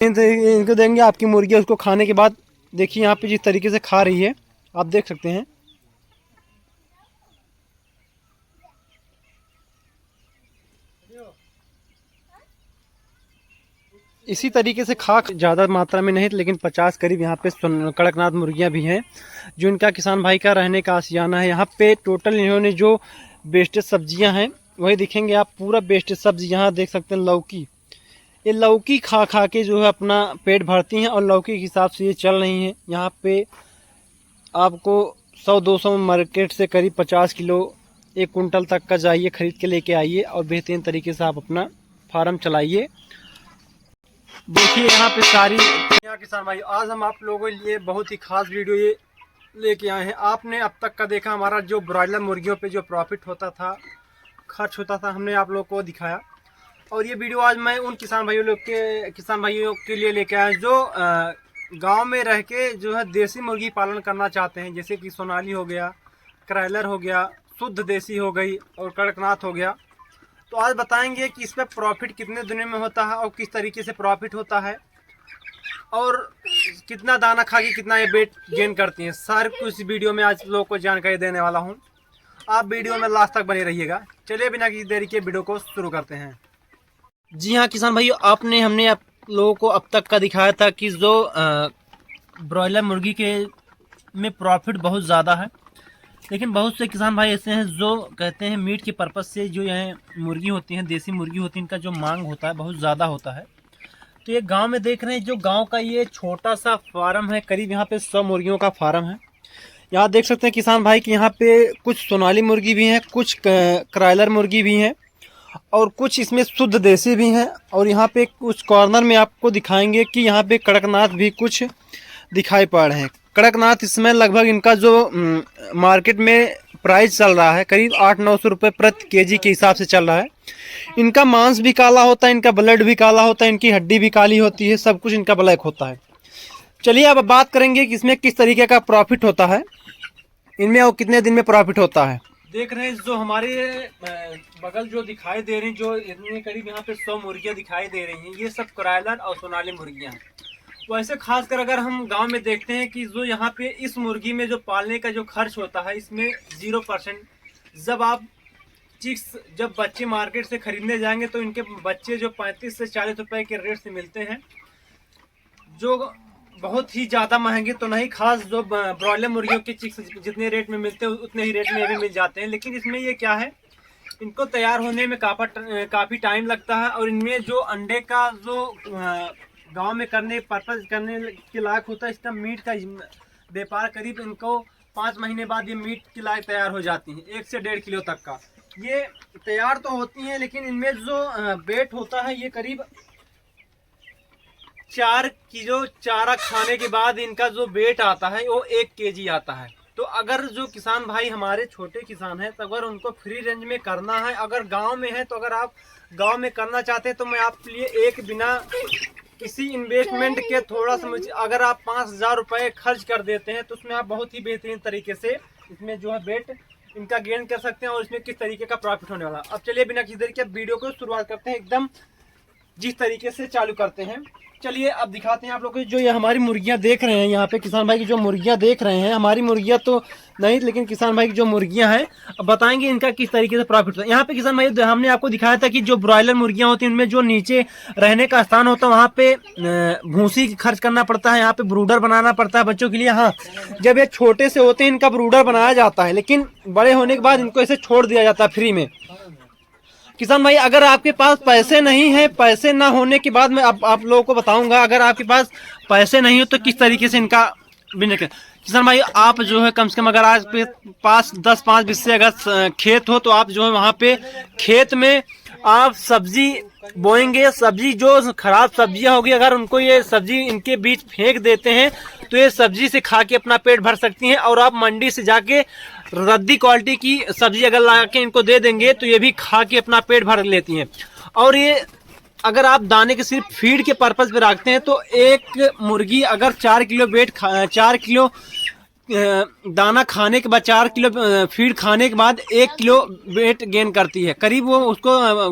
इनको देंगे, आपकी मुर्गी उसको खाने के बाद देखिए यहाँ पे जिस तरीके से खा रही है, आप देख सकते हैं। इसी तरीके से खा, ज़्यादा मात्रा में नहीं लेकिन 50 करीब यहाँ पे कड़कनाथ मुर्गियाँ भी हैं, जो इनका किसान भाई का रहने का आशियाना है। यहाँ पे टोटल इन्होंने जो बेस्टेड सब्जियाँ हैं वही दिखेंगे आप, पूरा बेस्टेड सब्जी यहाँ देख सकते हैं। लौकी, ये लौकी खा खा के जो है अपना पेट भरती हैं और लौकी के हिसाब से ये चल रही हैं। यहाँ पे आपको 100-200 मार्केट से करीब 50 किलो 1 कुंटल तक का जाइए, खरीद के लेके आइए और बेहतरीन तरीके से आप अपना फार्म चलाइए। देखिए यहाँ पे सारी किसान भाई, आज हम आप लोगों के लिए बहुत ही खास वीडियो ये लेके आए हैं। आपने अब तक का देखा हमारा जो ब्रॉयलर मुर्गियों पे जो प्रॉफिट होता था, खर्च होता था, हमने आप लोगों को दिखाया। और ये वीडियो आज मैं उन किसान भाइयों के लिए लेके आया जो गांव में रह के जो है देसी मुर्गी पालन करना चाहते हैं, जैसे कि सोनाली हो गया, क्रॉयलर हो गया, शुद्ध देसी हो गई और कड़कनाथ हो गया। तो आज बताएंगे कि इस पर प्रॉफिट कितने दिनों में होता है और किस तरीके से प्रॉफिट होता है और कितना दाना खा के कितना ये वेट गेन करती हैं। सारे कुछ वीडियो में आज लोगों को जानकारी देने वाला हूँ, आप वीडियो में लास्ट तक बने रहिएगा। चलिए बिना किसी देरी के वीडियो को शुरू करते हैं। जी हाँ किसान भाइयों, हमने आप लोगों को अब तक का दिखाया था कि जो ब्रॉयलर मुर्गी के में प्रॉफिट बहुत ज़्यादा है, लेकिन बहुत से किसान भाई ऐसे हैं जो कहते हैं मीट के पर्पज़ से जो यह मुर्गी होती हैं, देसी मुर्गी होती है, इनका जो मांग होता है बहुत ज़्यादा होता है। तो ये गांव में देख रहे हैं, जो गांव का ये छोटा सा फार्म है, करीब यहाँ पे 100 मुर्गियों का फार्म है। यहाँ देख सकते हैं किसान भाई कि यहाँ पे कुछ सोनाली मुर्गी भी हैं, कुछ क्रॉयलर मुर्गी भी हैं और कुछ इसमें शुद्ध देसी भी हैं। और यहाँ पे कुछ कॉर्नर में आपको दिखाएंगे कि यहाँ पे कड़कनाथ भी कुछ दिखाई पड़ रहे हैं। कड़कनाथ इसमें लगभग इनका जो मार्केट में प्राइस चल रहा है करीब 800-900 रुपये प्रति केजी के हिसाब से चल रहा है। इनका मांस भी काला होता है, इनका ब्लड भी काला होता है, इनकी हड्डी भी काली होती है, सब कुछ इनका ब्लैक होता है। चलिए अब बात करेंगे कि इसमें किस तरीके का प्रॉफिट होता है इनमें और कितने दिन में प्रॉफिट होता है। देख रहे हैं जो हमारे बगल जो दिखाई दे रही हैं, जो इतने करीब यहाँ पे 100 मुर्गियाँ दिखाई दे रही हैं, ये सब क्रॉयलर और सोनाली मुर्गियाँ हैं। वैसे खासकर अगर हम गांव में देखते हैं कि जो यहाँ पे इस मुर्गी में जो पालने का जो खर्च होता है इसमें 0%। जब बच्चे मार्केट से खरीदने जाएंगे तो इनके बच्चे जो 35 से 40 रुपए के रेट से मिलते हैं, जो बहुत ही ज़्यादा महंगे तो नहीं। खास जो ब्रॉयलर मुर्गियों के चिक्स जितने रेट में मिलते हैं उतने ही रेट में भी मिल जाते हैं। लेकिन इसमें ये क्या है, इनको तैयार होने में काफ़ी टाइम लगता है और इनमें जो अंडे का जो गांव में करने के लायक होता है, इसका मीट का व्यापार करीब इनको 5 महीने बाद ये मीट के लायक तैयार हो जाती हैं, 1 से 1.5 किलो तक का ये तैयार तो होती हैं। लेकिन इनमें जो वेट होता है ये करीब 4 किलो चारा खाने के बाद इनका जो वेट आता है वो 1 केजी आता है। तो अगर जो किसान भाई हमारे छोटे किसान हैं तो अगर उनको फ्री रेंज में करना है, अगर गांव में है तो अगर आप गांव में करना चाहते हैं तो मैं आपके लिए एक बिना किसी इन्वेस्टमेंट के थोड़ा समझ, अगर आप 5,000 रुपये खर्च कर देते हैं तो उसमें आप बहुत ही बेहतरीन तरीके से इसमें जो है वेट इनका गेन कर सकते हैं और इसमें किस तरीके का प्रॉफिट होने वाला। अब चलिए बिना किसी देरी के वीडियो को शुरुआत करते हैं, एकदम जिस तरीके से चालू करते हैं। चलिए अब दिखाते हैं आप लोग को जो ये हमारी मुर्गियां देख रहे हैं। यहाँ पे किसान भाई की जो मुर्गियां देख रहे हैं, हमारी मुर्गियां तो नहीं लेकिन किसान भाई की जो मुर्गियां हैं, अब बताएंगे इनका किस तरीके से प्रॉफिट होता है। यहाँ पे किसान भाई हमने आपको दिखाया था कि जो ब्रॉयलर मुर्गियां होती हैं उनमें जो नीचे रहने का स्थान होता है वहाँ पे भूसी खर्च करना पड़ता है, यहाँ पे ब्रूडर बनाना पड़ता है बच्चों के लिए। हाँ, जब ये छोटे से होते हैं इनका ब्रूडर बनाया जाता है, लेकिन बड़े होने के बाद इनको ऐसे छोड़ दिया जाता है फ्री में। किसान भाई अगर आपके पास पैसे नहीं है, पैसे ना होने के बाद मैं आप लोगों को बताऊंगा, अगर आपके पास पैसे नहीं हो तो किस तरीके से इनका बिजनेस। किसान भाई आप जो है कम से कम अगर आपके पास 10-5 बिस्से अगर खेत हो तो आप जो है वहाँ पे खेत में आप सब्जी बोएंगे। सब्जी जो खराब सब्जियां होगी अगर उनको ये सब्जी इनके बीच फेंक देते हैं तो ये सब्जी से खा के अपना पेट भर सकती हैं। और आप मंडी से जाके रद्दी क्वालिटी की सब्जी अगर ला के इनको दे देंगे तो ये भी खा के अपना पेट भर लेती हैं। और ये अगर आप दाने के सिर्फ फीड के पर्पज पे रखते हैं तो एक मुर्गी अगर 4 किलो 4 किलो दाना खाने के बाद 4 किलो फीड खाने के बाद 1 किलो वेट गेन करती है। करीब वो उसको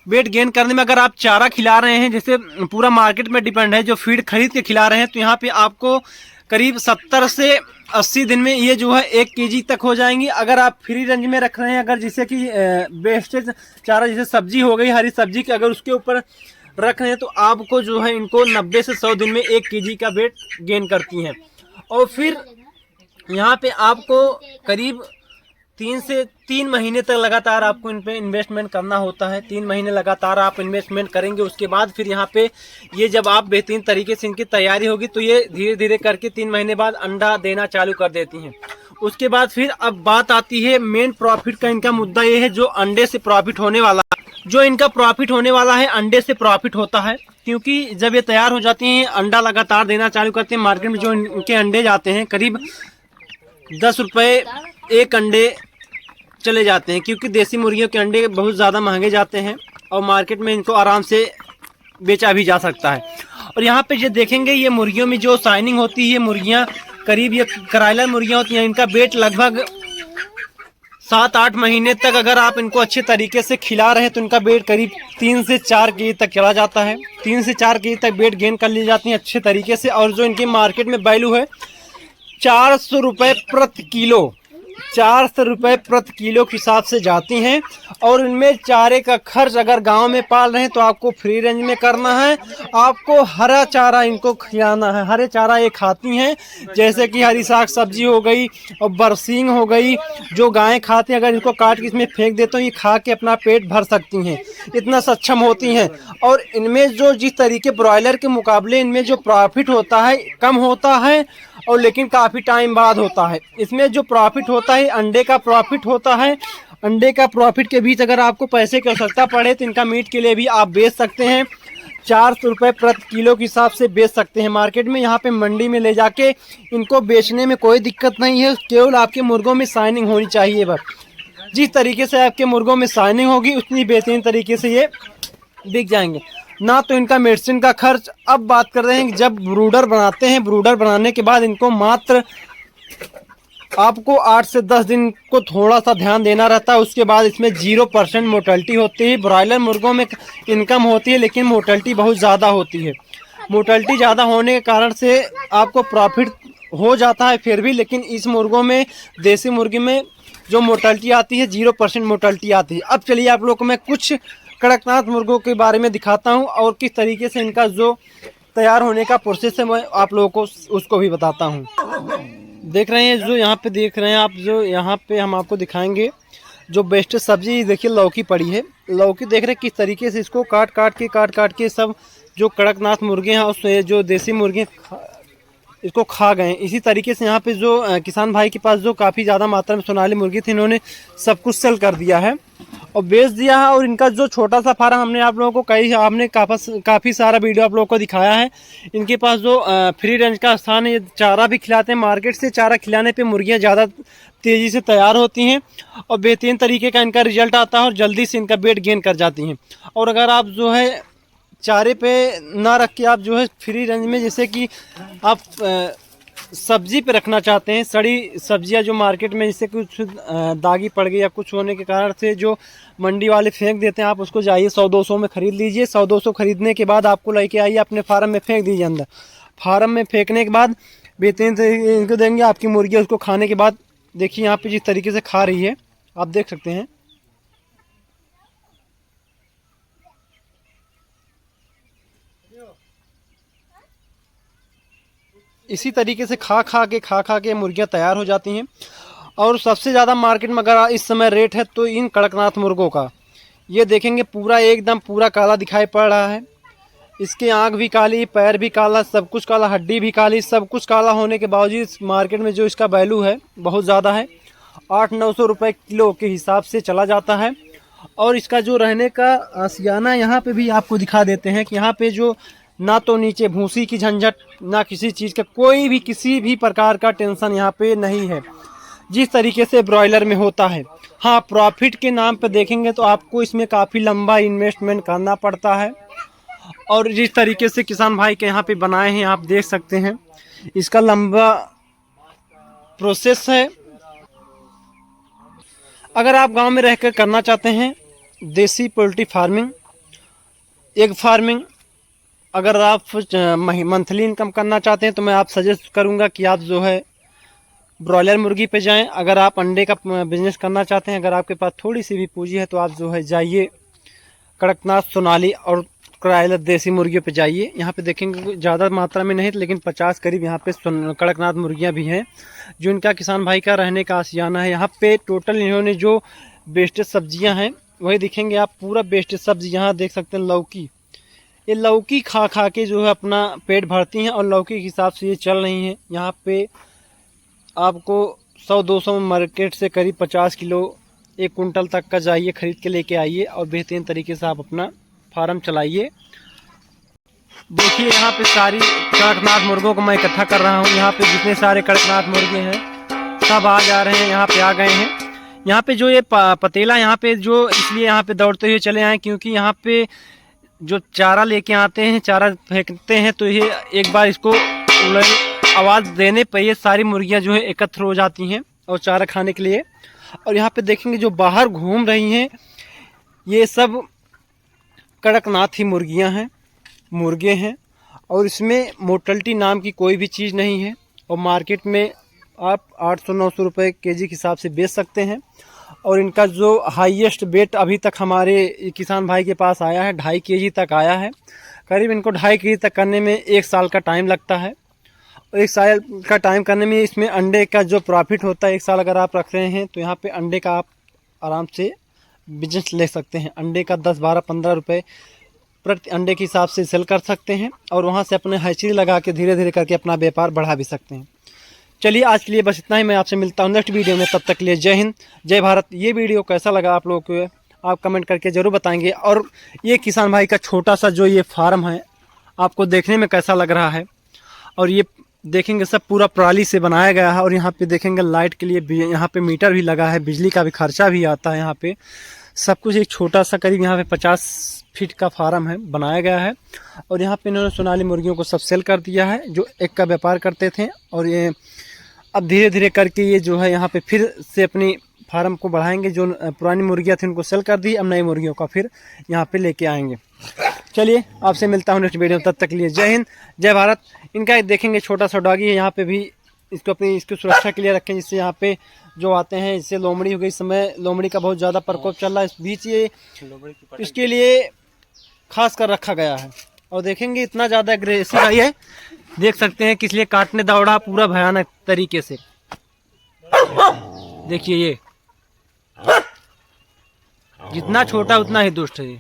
वेट गेन करने में अगर आप चारा खिला रहे हैं, जैसे पूरा मार्केट में डिपेंड है, जो फीड खरीद के खिला रहे हैं, तो यहाँ पे आपको करीब 70 से 80 दिन में ये जो है 1 केजी तक हो जाएंगी। अगर आप फ्री रेंज में रख रहे हैं, अगर जैसे कि वेस्टेज चारा जैसे सब्जी हो गई, हरी सब्जी की अगर उसके ऊपर रख रहे हैं, तो आपको जो है इनको 90 से 100 दिन में 1 केजी का वेट गेन करती हैं। और फिर यहाँ पे आपको करीब 3 महीने तक लगातार आपको इन पे इन्वेस्टमेंट करना होता है। 3 महीने लगातार आप इन्वेस्टमेंट करेंगे, उसके बाद फिर यहाँ पे ये जब आप बेहतरीन तरीके से इनकी तैयारी होगी, तो ये धीरे धीरे करके 3 महीने बाद अंडा देना चालू कर देती हैं। उसके बाद फिर अब बात आती है मेन प्रॉफिट का। इनका मुद्दा ये है जो अंडे से प्रॉफिट होने वाला है, जो इनका प्रॉफिट होने वाला है अंडे से प्रॉफिट होता है। क्योंकि जब ये तैयार हो जाती हैं, अंडा लगातार देना चालू करते हैं, मार्केट में जो इनके अंडे जाते हैं करीब 10 रुपये 1 अंडे चले जाते हैं, क्योंकि देसी मुर्गियों के अंडे बहुत ज़्यादा महंगे जाते हैं और मार्केट में इनको आराम से बेचा भी जा सकता है। और यहाँ पे जो देखेंगे ये मुर्गियों में जो शाइनिंग होती है, मुर्गियाँ करीब ये कराइलर मुर्गियाँ होती हैं, इनका वेट लगभग 7-8 महीने तक अगर आप इनको अच्छे तरीके से खिला रहे हैं, तो इनका वेट करीब 3 से 4 केजी तक चला जाता है। 3 से 4 केजी तक वेट गेन कर ली जाती हैं अच्छे तरीके से। और जो इनकी मार्केट में वैल्यू है 400 रुपये प्रति किलो, 400 रुपये प्रति किलो के हिसाब से जाती हैं। और इनमें चारे का खर्च अगर गांव में पाल रहे हैं तो आपको फ्री रेंज में करना है। आपको हरा चारा इनको खिलाना है, हरे चारा ये खाती हैं, जैसे कि हरी साग सब्जी हो गई और बरसीम हो गई, जो गायें खाती हैं। अगर इनको काट के इसमें फेंक देते हो, ये खा के अपना पेट भर सकती हैं, इतना सक्षम होती हैं। और इनमें जो जिस तरीके ब्रॉयलर के मुकाबले इनमें जो प्रॉफिट होता है कम होता है, और लेकिन काफ़ी टाइम बाद होता है। इसमें जो प्रॉफिट होता है अंडे का प्रॉफिट होता है। अंडे का प्रॉफिट के बीच अगर आपको पैसे की आवश्यकता पड़े तो इनका मीट के लिए भी आप बेच सकते हैं। 400 रुपये प्रति किलो के हिसाब से बेच सकते हैं मार्केट में। यहाँ पे मंडी में ले जाके इनको बेचने में कोई दिक्कत नहीं है, केवल आपके मुर्गों में शाइनिंग होनी चाहिए बस। जिस तरीके से आपके मुर्गों में शाइनिंग होगी उतनी बेहतरीन तरीके से ये बिक जाएंगे। ना तो इनका मेडिसिन का खर्च। अब बात कर रहे हैं जब ब्रूडर बनाते हैं, ब्रूडर बनाने के बाद इनको मात्र आपको 8 से 10 दिन को थोड़ा सा ध्यान देना रहता है। उसके बाद इसमें 0% मोर्टेलिटी होती है। ब्रॉयलर मुर्गों में इनकम होती है, लेकिन मोर्टेलिटी बहुत ज़्यादा होती है। मोर्टेलिटी ज़्यादा होने के कारण से आपको प्रॉफिट हो जाता है फिर भी, लेकिन इस मुर्गों में, देसी मुर्गी में जो मोर्टेलिटी आती है 0% मोर्टेलिटी आती है। अब चलिए आप लोग को मैं कुछ कड़कनाथ मुर्गों के बारे में दिखाता हूँ और किस तरीके से इनका जो तैयार होने का प्रोसेस है मैं आप लोगों को उसको भी बताता हूँ। देख रहे हैं जो यहाँ पे देख रहे हैं आप, जो यहाँ पे हम आपको दिखाएंगे जो बेस्ट सब्जी। देखिए लौकी पड़ी है, लौकी देख रहे हैं किस तरीके से इसको काट काट के सब जो कड़कनाथ मुर्गे हैं उससे जो देसी मुर्गे इसको खा गए। इसी तरीके से यहाँ पे जो किसान भाई के पास जो काफ़ी ज़्यादा मात्रा में सोनाली मुर्गी थी, इन्होंने सब कुछ सेल कर दिया है और बेच दिया है। और इनका जो छोटा सा फार्म हमने आप लोगों को हमने काफ़ी सारा वीडियो आप लोगों को दिखाया है। इनके पास जो फ्री रेंज का स्थान है, ये चारा भी खिलाते हैं। मार्केट से चारा खिलाने पे मुर्गियाँ ज़्यादा तेज़ी से तैयार होती हैं और बेहतरीन तरीके का इनका रिजल्ट आता है और जल्दी से इनका वेट गेन कर जाती हैं। और अगर आप जो है चारे पे ना रख के आप जो है फ्री रेंज में, जैसे कि आप सब्जी पे रखना चाहते हैं, सड़ी सब्जियां जो मार्केट में जैसे कुछ दागी पड़ गई या कुछ होने के कारण से जो मंडी वाले फेंक देते हैं, आप उसको जाइए 100-200 में ख़रीद लीजिए। 100-200 खरीदने के बाद आपको लेके आइए अपने फार्म में फेंक दीजिए। अंदर फार्म में फेंकने के बाद बेहतरीन तरीके इनको देंगे आपकी मुर्गियाँ। उसको खाने के बाद देखिए यहाँ पे जिस तरीके से खा रही है आप देख सकते हैं। इसी तरीके से खा खा के मुर्गियाँ तैयार हो जाती हैं। और सबसे ज़्यादा मार्केट में अगर इस समय रेट है तो इन कड़कनाथ मुर्गों का, ये देखेंगे पूरा एकदम पूरा काला दिखाई पड़ रहा है। इसके आँख भी काली, पैर भी काला, सब कुछ काला, हड्डी भी काली, सब कुछ काला होने के बावजूद इस मार्केट में जो इसका वैल्यू है बहुत ज़्यादा है। 800-900 रुपये किलो के हिसाब से चला जाता है। और इसका जो रहने का आशियाना यहाँ पे भी आपको दिखा देते हैं कि यहाँ पे जो ना तो नीचे भूसी की झंझट, ना किसी चीज़ का कोई भी किसी भी प्रकार का टेंशन यहाँ पे नहीं है, जिस तरीके से ब्रॉयलर में होता है। हाँ, प्रॉफिट के नाम पे देखेंगे तो आपको इसमें काफ़ी लंबा इन्वेस्टमेंट करना पड़ता है। और जिस तरीके से किसान भाई के यहाँ पे बनाए हैं आप देख सकते हैं, इसका लंबा प्रोसेस है। अगर आप गांव में रहकर करना चाहते हैं देसी पोल्ट्री फार्मिंग, एग फार्मिंग अगर आप मंथली इनकम करना चाहते हैं तो मैं आप सजेस्ट करूंगा कि आप जो है ब्रॉयलर मुर्गी पे जाएं। अगर आप अंडे का बिजनेस करना चाहते हैं, अगर आपके पास थोड़ी सी भी पूंजी है तो आप जो है जाइए कड़कनाथ, सोनाली और क्राइलर देसी मुर्गियों पे जाइए। यहाँ पे देखेंगे ज़्यादा मात्रा में नहीं लेकिन 50 करीब यहाँ पे कड़कनाथ मुर्गियाँ भी हैं, जो इनका किसान भाई का रहने का आशियाना है। यहाँ पे टोटल इन्होंने जो बेस्टेड सब्जियाँ हैं वही दिखेंगे आप। पूरा बेस्टेड सब्जी यहाँ देख सकते हैं। लौकी, ये लौकी खा खा के जो है अपना पेट भरती हैं और लौकी के हिसाब से ये चल रही हैं। यहाँ पे आपको 100-200 में मार्केट से करीब 50 किलो 1 कुंटल तक का जाइए, खरीद के लेके आइए और बेहतरीन तरीके से आप अपना फार्म चलाइए। देखिए यहाँ पे सारी कड़कनाथ मुर्गों को मैं इकट्ठा कर रहा हूँ। यहाँ पे जितने सारे कड़कनाथ मुर्गे हैं सब आ जा रहे हैं, यहाँ पे आ गए हैं। यहाँ पे जो ये पतेला यहाँ पे जो इसलिए यहाँ पे दौड़ते हुए चले आए क्योंकि यहाँ पे जो चारा लेके आते हैं, चारा फेंकते हैं तो ये एक बार इसको आवाज़ देने पर ये सारी मुर्गियाँ जो है एकत्र हो जाती हैं और चारा खाने के लिए। और यहाँ पे देखेंगे जो बाहर घूम रही हैं ये सब कड़कनाथ ही मुर्गियाँ हैं, मुर्गे हैं। और इसमें मोर्टलिटी नाम की कोई भी चीज़ नहीं है और मार्केट में आप 800-900 रुपये केजी के हिसाब से बेच सकते हैं। और इनका जो हाईएस्ट वेट अभी तक हमारे किसान भाई के पास आया है 2.5 केजी तक आया है। करीब इनको 2.5 केजी तक करने में 1 साल का टाइम लगता है। और 1 साल का टाइम करने में इसमें अंडे का जो प्रॉफिट होता है 1 साल अगर आप रख रहे हैं तो यहाँ पे अंडे का आप आराम से बिजनेस ले सकते हैं। अंडे का 10, 12, 15 रुपये प्रति अंडे के हिसाब से सेल कर सकते हैं और वहाँ से अपने हैचरी लगा के धीरे धीरे करके अपना व्यापार बढ़ा भी सकते हैं। चलिए आज के लिए बस इतना ही। मैं आपसे मिलता हूँ नेक्स्ट वीडियो में, तब तक के लिए जय हिंद, जय भारत। ये वीडियो कैसा लगा आप लोगों को आप कमेंट करके ज़रूर बताएंगे। और ये किसान भाई का छोटा सा जो ये फार्म है आपको देखने में कैसा लग रहा है। और ये देखेंगे सब पूरा पराली से बनाया गया है और यहाँ पे देखेंगे लाइट के लिए यहाँ पे मीटर भी लगा है, बिजली का भी खर्चा भी आता है। यहाँ पे सब कुछ एक छोटा सा करीब यहाँ पे 50 फीट का फार्म है बनाया गया है। और यहाँ पे इन्होंने सोनाली मुर्गियों को सब सेल कर दिया है जो एक का व्यापार करते थे। और ये अब धीरे धीरे करके ये जो है यहाँ पे फिर से अपनी फार्म को बढ़ाएंगे। जो पुरानी मुर्गियाँ थी उनको सेल कर दी, अब नई मुर्गियों का फिर यहाँ पे लेके आएंगे। चलिए आपसे मिलता हूँ नेक्स्ट वीडियो में, तब तक के लिए जय हिंद, जय भारत। इनका देखेंगे छोटा सा डॉगी है, यहाँ पे भी इसको अपनी इसकी सुरक्षा के लिए रखें, जिससे यहाँ पे जो आते हैं, इससे लोमड़ी हो गई। इस समय लोमड़ी का बहुत ज़्यादा प्रकोप चल रहा है, इस बीच ये इसके लिए खास कर रखा गया है। और देखेंगे इतना ज़्यादा एग्रेसिव है ये, देख सकते हैं किस लिए काटने दौड़ा पूरा भयानक तरीके से। देखिए ये जितना छोटा उतना ही दुष्ट है ये।